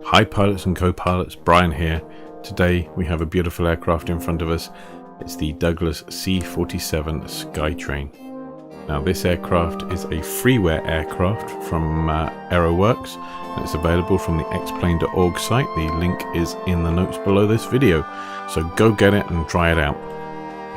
Hi pilots and co-pilots, Brian here. Today we have a beautiful aircraft in front of us. It's the Douglas C-47 Skytrain. Now this aircraft is a freeware aircraft from AeroWorks, and it's available from the Xplane.org site. The link is in the notes below this video, so go get it and try it out.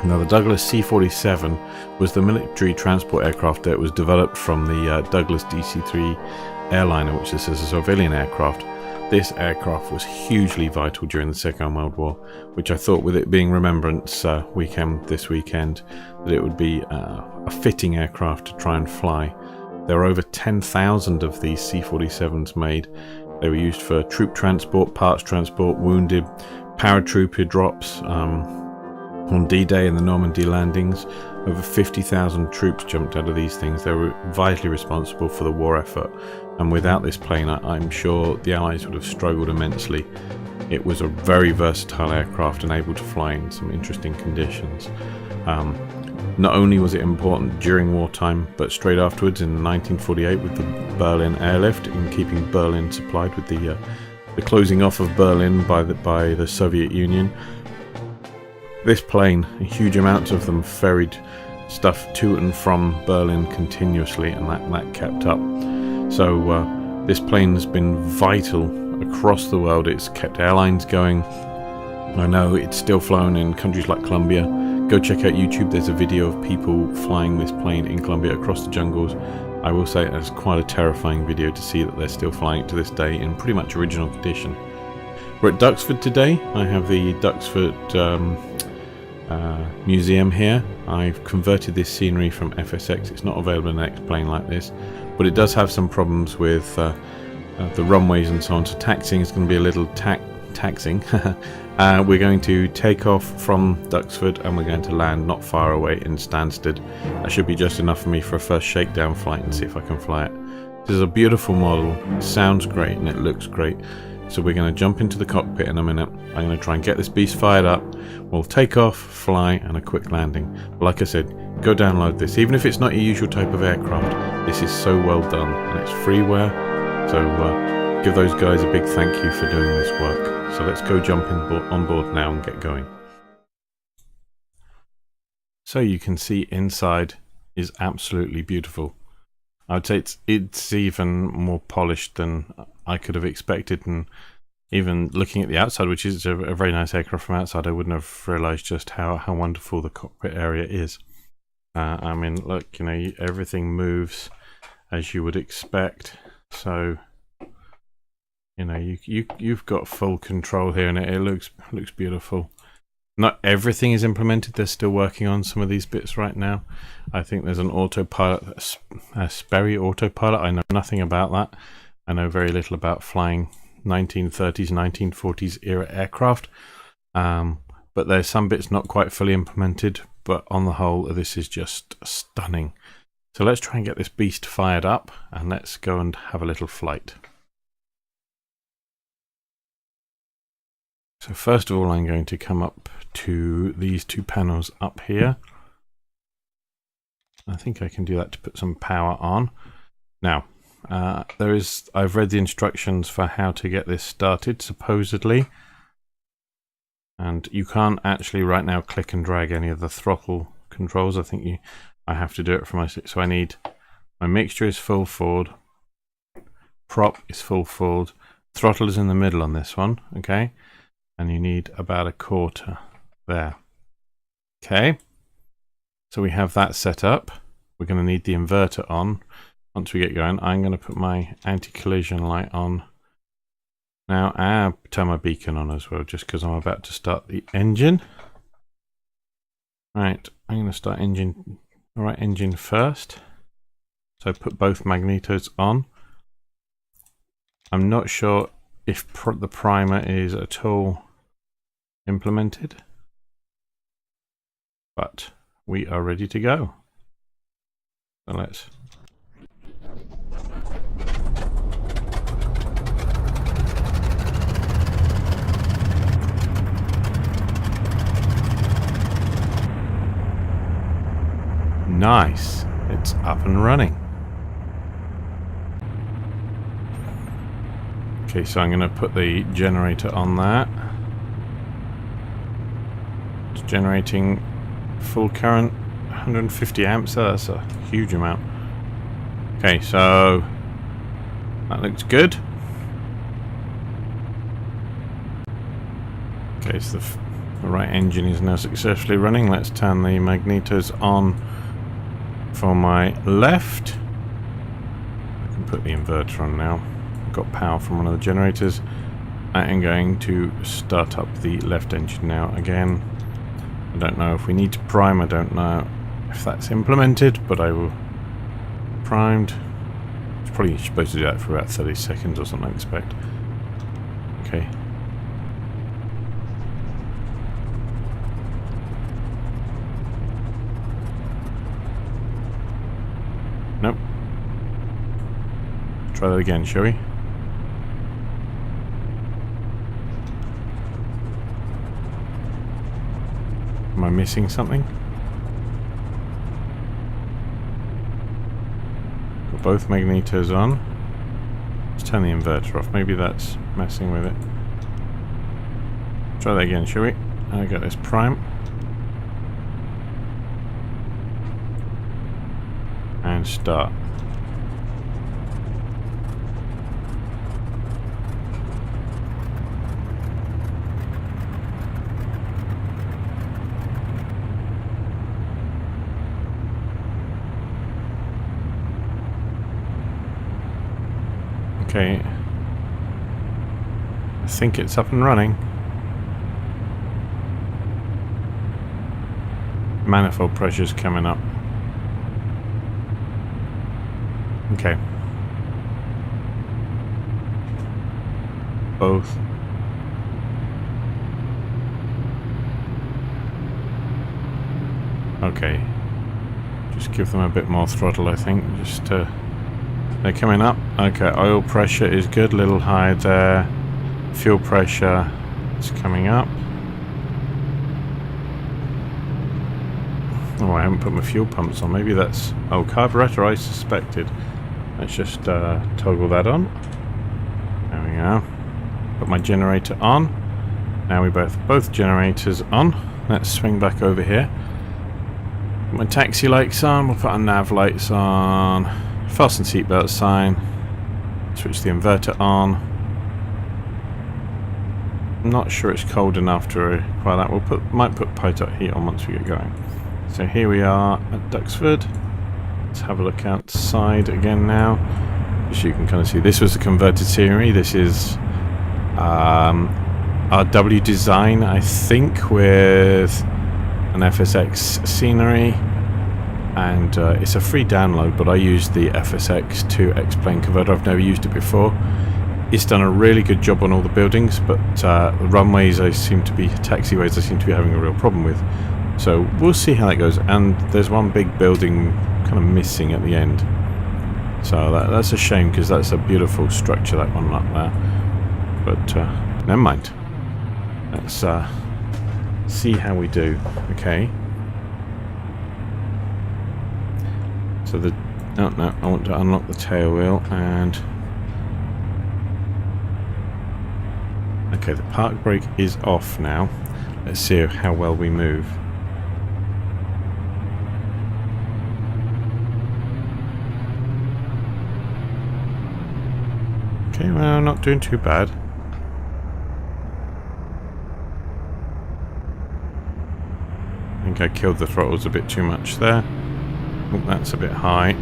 Now the Douglas C-47 was the military transport aircraft that was developed from the Douglas DC-3 airliner, which is a civilian aircraft. This aircraft was hugely vital during the Second World War, which I thought, with it being Remembrance weekend this weekend, that it would be a fitting aircraft to try and fly. There were over 10,000 of these C-47s made. They were used for troop transport, parts transport, wounded, paratrooper drops. On D-Day and the Normandy landings, over 50,000 troops jumped out of these things. They were vitally responsible for the war effort, and without this plane I'm sure the Allies would have struggled immensely. It was a very versatile aircraft and able to fly in some interesting conditions. Not only was it important during wartime, but straight afterwards in 1948 with the Berlin airlift, in keeping Berlin supplied with the closing off of Berlin by the Soviet Union. This plane, a huge amount of them, ferried stuff to and from Berlin continuously, and that kept up. So this plane has been vital across the world. It's kept airlines going. I know it's still flown in countries like Colombia. Go check out YouTube. There's a video of people flying this plane in Colombia across the jungles. I will say it's quite a terrifying video to see that they're still flying it to this day in pretty much original condition. We're at Duxford today. I have the Duxford museum here. I've converted this scenery from FSX. It's not available in an Xplane like this, but it does have some problems with the runways and so on, so taxiing is going to be a little taxing. We're going to take off from Duxford and we're going to land not far away in Stansted. That should be just enough for me for a first shakedown flight and see if I can fly it. This is a beautiful model, it sounds great and it looks great. So we're going to jump into the cockpit in a minute. I'm going to try and get this beast fired up. We'll take off, fly, and a quick landing. But like I said, go download this. Even if it's not your usual type of aircraft, this is so well done, and it's freeware. So give those guys a big thank you for doing this work. So let's go jump on board now and get going. So you can see inside is absolutely beautiful. I would say it's even more polished than I could have expected, and even looking at the outside, which is a very nice aircraft from outside, I wouldn't have realised just how wonderful the cockpit area is. I mean, look, you know, everything moves as you would expect. So, you know, you've got full control here, and it looks beautiful. Not everything is implemented. They're still working on some of these bits right now. I think there's an autopilot, a Sperry autopilot. I know nothing about that. I know very little about flying 1930s, 1940s era aircraft. But there's some bits not quite fully implemented. But on the whole, this is just stunning. So let's try and get this beast fired up, and let's go and have a little flight. So first of all, I'm going to come up to these two panels up here. I think I can do that to put some power on. Now, I've read the instructions for how to get this started, supposedly. And you can't actually right now click and drag any of the throttle controls. I think I have to do it for myself. So I need, my mixture is full forward, prop is full forward, throttle is in the middle on this one, okay? And you need about a quarter there. Okay, so we have that set up. We're going to need the inverter on. Once we get going, I'm going to put my anti-collision light on. Now I'll turn my beacon on as well, just because I'm about to start the engine. Right, I'm going to start engine first. So put both magnetos on. I'm not sure if the primer is at all implemented, but we are ready to go. So let's nice, it's up and running. Okay, so I'm going to put the generator on that. It's generating full current, 150 amps. That's a huge amount. Okay, so that looks good. Okay, so the right engine is now successfully running. Let's turn the magnetos on for my left. I can put the inverter on now. I've got power from one of the generators. I am going to start up the left engine now again. I don't know if we need to prime. I don't know if that's implemented, but I will. Primed. It's probably supposed to do that for about 30 seconds or something, I expect. Okay. Nope. Try that again, shall we? Am I missing something? Got both magnetos on. Let's turn the inverter off. Maybe that's messing with it. Try that again, shall we? I got this prime. And start. Okay, I think it's up and running. Manifold pressure's coming up. Okay. Both. Okay. Just give them a bit more throttle, I think. Just they're coming up. Okay, oil pressure is good. A little high there. Fuel pressure is coming up. Oh, I haven't put my fuel pumps on. Maybe that's... Oh, carburetor, I suspected. Let's just toggle that on. There we go. Put my generator on. Now we both generators on. Let's swing back over here. Put my taxi lights on. We'll put our nav lights on. Fasten seatbelt sign. Switch the inverter on. I'm not sure it's cold enough to require that. Might put pitot heat on once we get going. So here we are at Duxford. Let's have a look outside again now. As you can kind of see, this was a converted scenery. This is RW design, I think, with an FSX scenery. And it's a free download, but I used the FSX to Xplane converter. I've never used it before. It's done a really good job on all the buildings, but the runways taxiways I seem to be having a real problem with. So we'll see how that goes. And there's one big building kind of missing at the end. So that's a shame, because that's a beautiful structure, that one up there. But never mind. Let's see how we do. Okay. So no, I want to unlock the tail wheel and... Okay, the park brake is off now. Let's see how well we move. Okay, well, not doing too bad. I think I killed the throttles a bit too much there. Oh, that's a bit high.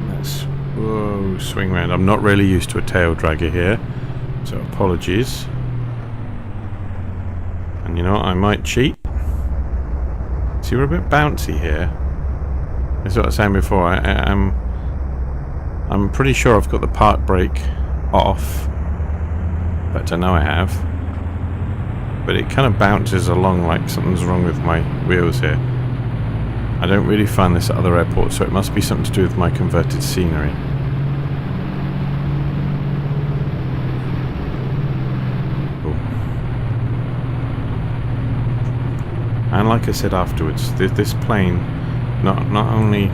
Let's swing around. I'm not really used to a tail dragger here, so apologies. And you know what, I might cheat. See, we're a bit bouncy here. That's what I was saying before. I'm pretty sure I've got the park brake off. In fact, I know I have. But it kind of bounces along like something's wrong with my wheels here. I don't really find this at other airports, so it must be something to do with my converted scenery. Cool. And like I said afterwards, this plane not only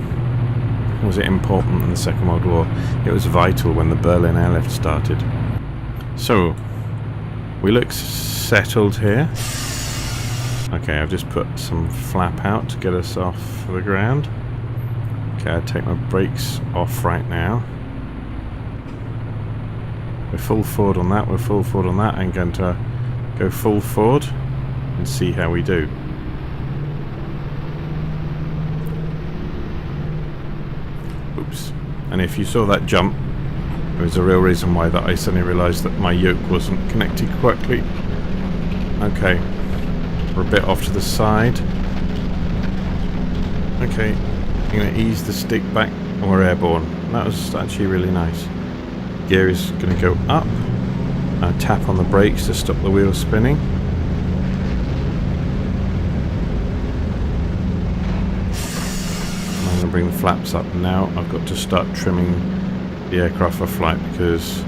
was it important in the Second World War? It was vital when the Berlin airlift started. So, we look settled here. Okay, I've just put some flap out to get us off the ground. Okay, I'll take my brakes off right now. We're full forward on that, we're full forward on that. I'm going to go full forward and see how we do. Oops. And if you saw that jump, there was a real reason why that I suddenly realised that my yoke wasn't connected correctly. Okay, we're a bit off to the side. Okay, I'm going to ease the stick back and we're airborne. That was actually really nice. Gear is going to go up. Tap on the brakes to stop the wheels spinning. I'm going to bring the flaps up now. I've got to start trimming the aircraft for flight because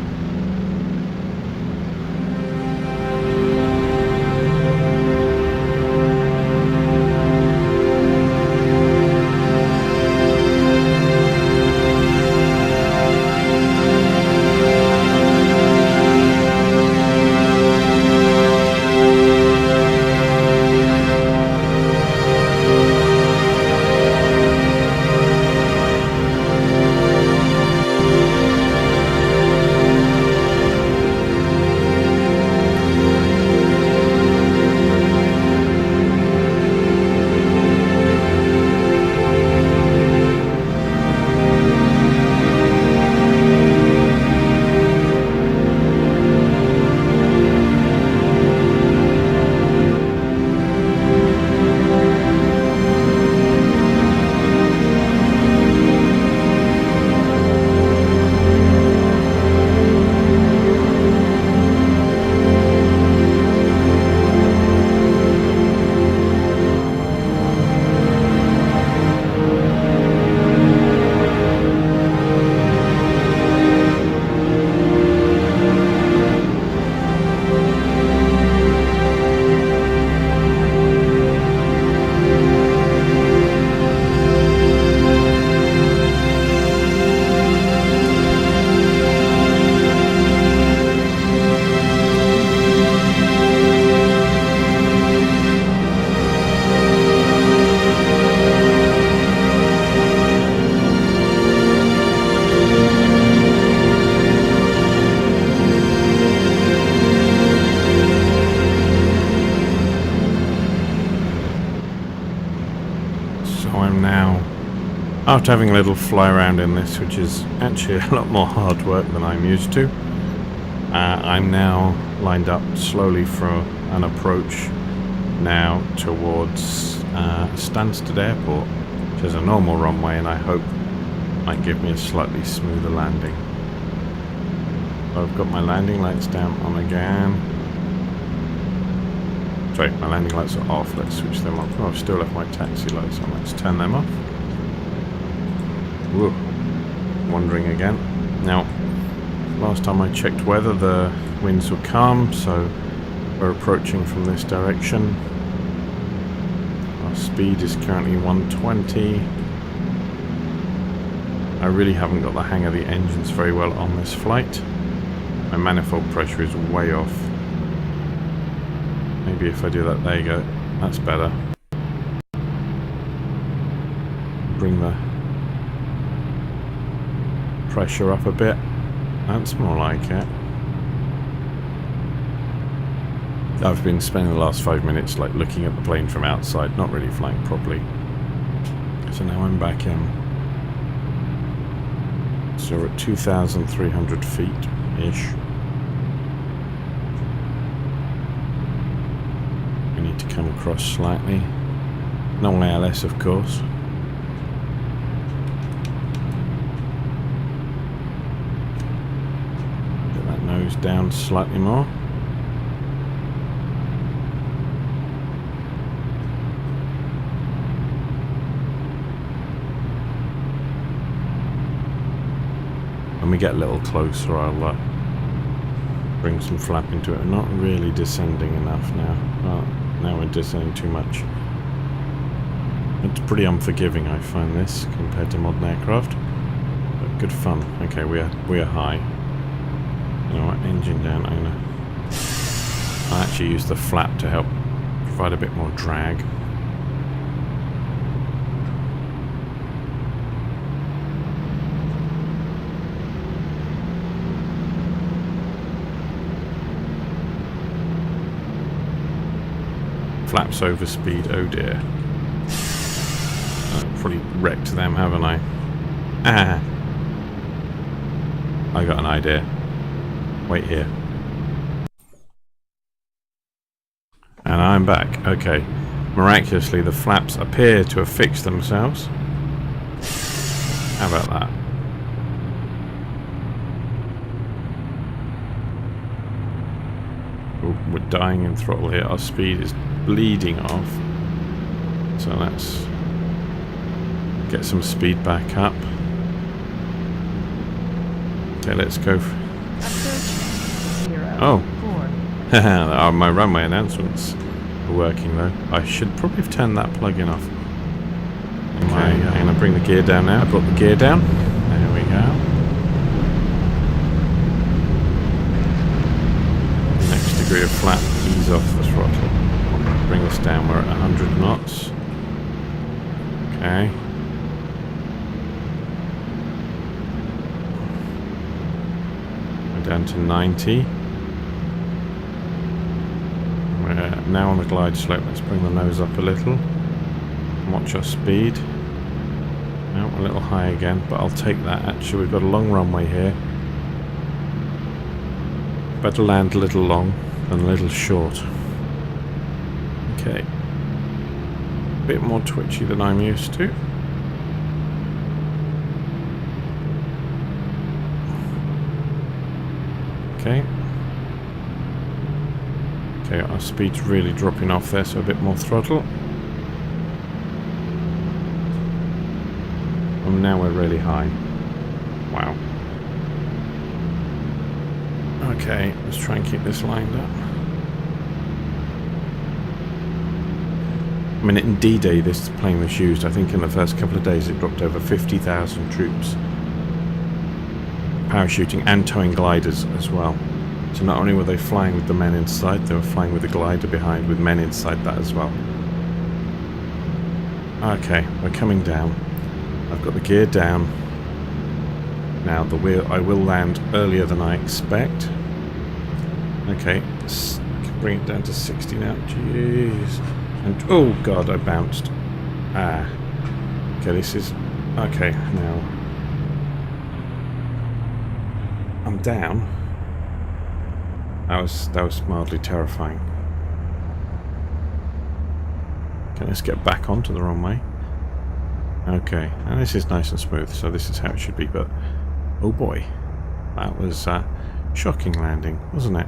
after having a little fly around in this, which is actually a lot more hard work than I'm used to, I'm now lined up slowly for an approach now towards Stansted Airport, which is a normal runway and I hope might give me a slightly smoother landing. I've got my landing lights down on again. Sorry, my landing lights are off. Let's switch them off. Oh, I've still left my taxi lights on. Let's turn them off. Whoa, wandering again. Now, last time I checked weather, the winds were calm, so we're approaching from this direction. Our speed is currently 120. I really haven't got the hang of the engines very well on this flight. My manifold pressure is way off. Maybe if I do that, there you go. That's better. Bring the pressure up a bit. That's more like it. I've been spending the last 5 minutes like looking at the plane from outside, not really flying properly. So now I'm back in. So we're at 2,300 feet-ish. We need to come across slightly. No ALS, of course. Nose down slightly more. When we get a little closer, I'll bring some flap into it. We're not really descending enough now. Oh, now we're descending too much. It's pretty unforgiving, I find this, compared to modern aircraft. But good fun. Okay, we are high. You know what? Engine down. I'll actually use the flap to help provide a bit more drag. Flaps over speed, oh dear. I've probably wrecked them, haven't I? Ah! I got an idea. Wait here. And I'm back. Okay. Miraculously, the flaps appear to have fixed themselves. How about that? Ooh, we're dying in throttle here. Our speed is bleeding off. So let's get some speed back up. Okay, let's go. Oh. My runway announcements are working though. I should probably have turned that plug-in off. Okay, I'm going to bring the gear down now. I brought the gear down. There we go. Next degree of flap, ease off the throttle. Bring this down, we're at 100 knots. Okay. We're down to 90. We're now on the glide slope. Let's bring the nose up a little. Watch our speed. No, a little high again, but I'll take that. Actually, we've got a long runway here. Better land a little long than a little short. Okay. A bit more twitchy than I'm used to. Okay. Okay, our speed's really dropping off there, so a bit more throttle. And now we're really high. Wow. Okay, let's try and keep this lined up. I mean, in D-Day, this plane was used. I think in the first couple of days it dropped over 50,000 troops. Parachuting and towing gliders as well. So not only were they flying with the men inside, they were flying with the glider behind with men inside that as well. Okay, we're coming down. I've got the gear down. Now the wheel, I will land earlier than I expect. Okay, bring it down to 60 now. Jeez. And oh god, I bounced. Ah. Okay, this is okay now. I'm down. That was mildly terrifying. Okay, let's get back onto the runway. Okay, and this is nice and smooth, so this is how it should be, but oh boy, that was shocking landing, wasn't it?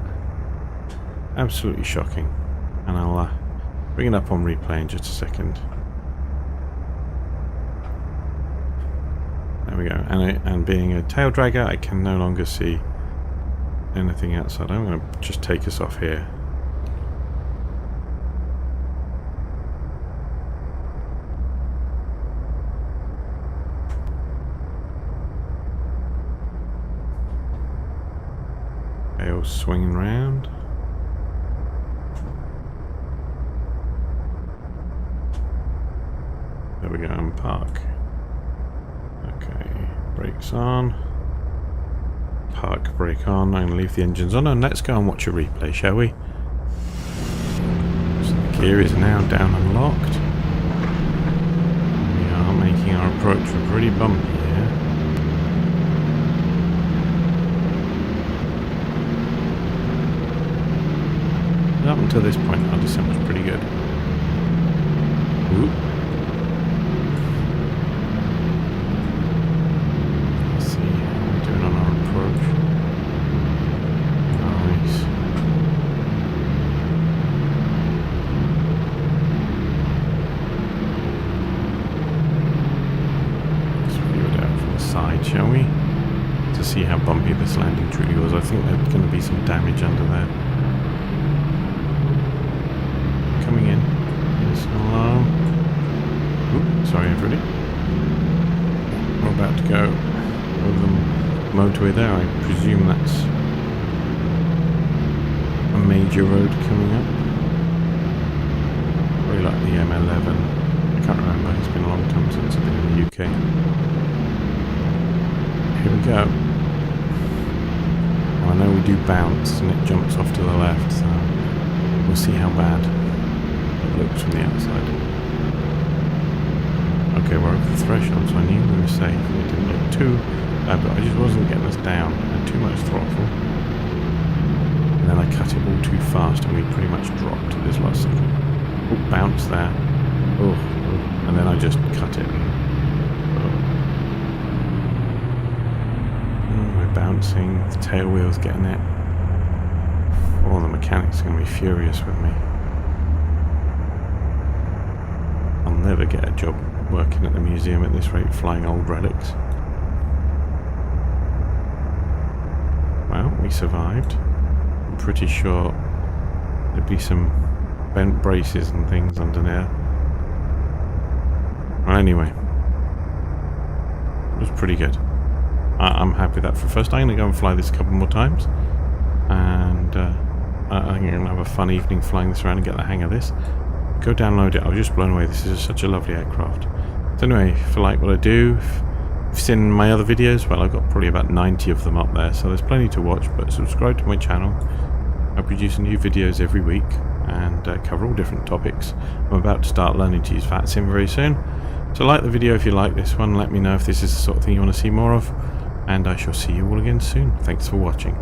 Absolutely shocking. And I'll bring it up on replay in just a second. There we go. And being a tail dragger, I can no longer see anything outside. I'm going to just take us off here. Okay, all swinging round. There we go, and park. Okay, brakes on. Park, brake on. I'm going to leave the engines on and let's go and watch a replay, shall we? So the gear is now down and locked. We are making our approach pretty bumpy here. And up until this point, our descent was pretty good. Ooh. Shall we? To see how bumpy this landing truly was. I think there's going to be some damage under there. Coming in. Nice and low. Ooh, sorry everybody. We're about to go over the motorway there. I presume that's a major road coming up. Probably like the M11. I can't remember. It's been a long time since I've been in the UK. Here we go. Now I know we do bounce and it jumps off to the left, so we'll see how bad it looks from the outside. Okay, we're over the threshold, so I knew we were safe. It didn't look too bad, but I just wasn't getting us down. I had too much throttle. And then I cut it all too fast and we pretty much dropped at this last second. Oh, bounce there. Oh, and then I just cut it. We're bouncing, the tail wheel's getting it. Oh, the mechanic's going to be furious with me. I'll never get a job working at the museum at this rate, flying old relics. Well, we survived. I'm pretty sure there'd be some bent braces and things under there. Well, anyway, it was pretty good. I'm happy with that. For first, I'm going to go and fly this a couple more times, and I think I'm going to have a fun evening flying this around and get the hang of this. Go download it. I was just blown away. This is such a lovely aircraft. So anyway, if you like what I do, if you've seen my other videos, well, I've got probably about 90 of them up there, so there's plenty to watch. But subscribe to my channel. I produce new videos every week and cover all different topics. I'm about to start learning to use VATSIM very soon. So like the video if you like this one. Let me know if this is the sort of thing you want to see more of. And I shall see you all again soon. Thanks for watching.